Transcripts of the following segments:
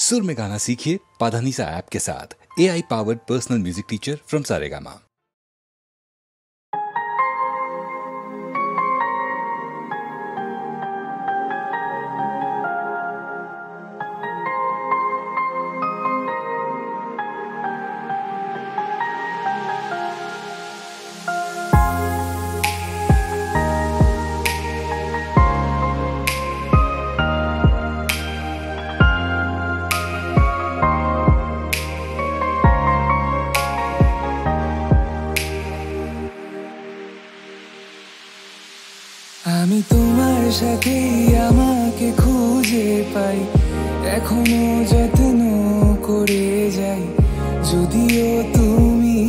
सुर में गाना सीखिए पाधानीसा ऐप के साथ। AI powered personal music teacher from Saregama. আমি তোমার সাথে আমাকে খুঁজে পাই, এখনো যত্ন করে যাই, যদিও তুমি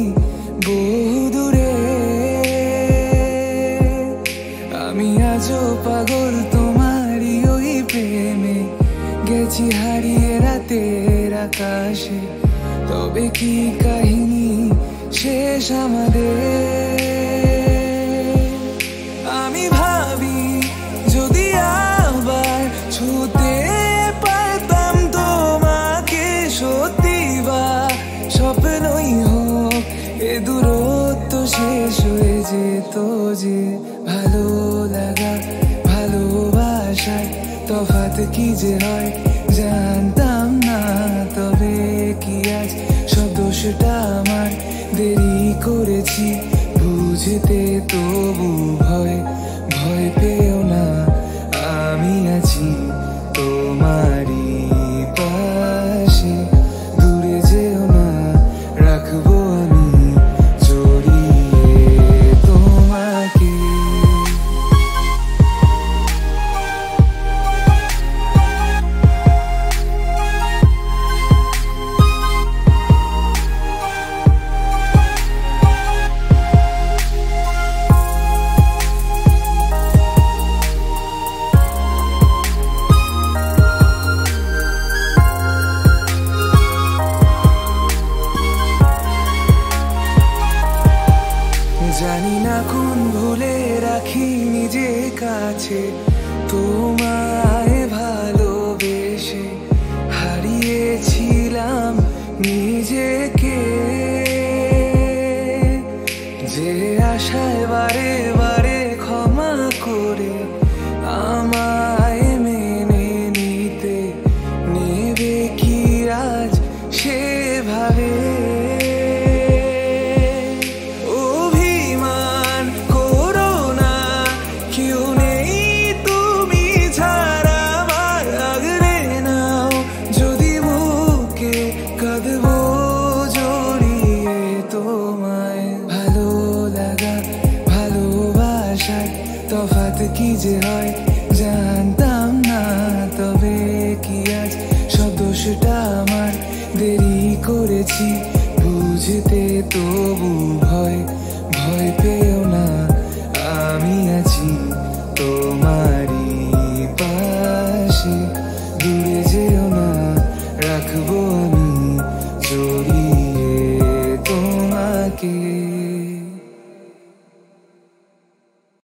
বহু দূরে। আমি আজও পাগল তোমারই ওই প্রেমে, গেছি হারিয়ে রাতের আকাশে। তবে কি কাহিনী শেষ আমাদের? আমি ভাবি যদি আবার ছুঁতে পারতাম তোমাকে, সত্যি বা স্বপ্নই হোক এ দূরত্ব শেষ হয়ে যেত যে। ভালো লাগা ভালোবাসার তফাৎ কি যে হয় জানতাম না। তবে কি আজ সব দোষটা আমার, দেরি করেছি বুঝতে, তবু ভয় ভয় পেও না, আমি আছি তোমারই পাশে। দূরে যেও না, রাখবো আমি জড়িয়ে তোমাকে। জানি না কোন ভুলে রাখি নিজে কাছে, তোমায় ভালোবেসে হারিয়েছিলাম নিজেকে। যে আশায় বারে বারে ক্ষমা করে আমায় মেনে নিতে, নেবে কি আজ সেভাবে? তফাৎ কি যে হয় জানতাম না। তবে কি আজ সব দোষটা আমার, দেরি করেছি বুঝতে, তবু ভয় ভয় পেও না, আমি আছি তোমারই পাশে। দূরে যেও না, রাখবো আমি জড়িয়ে তোমাকে।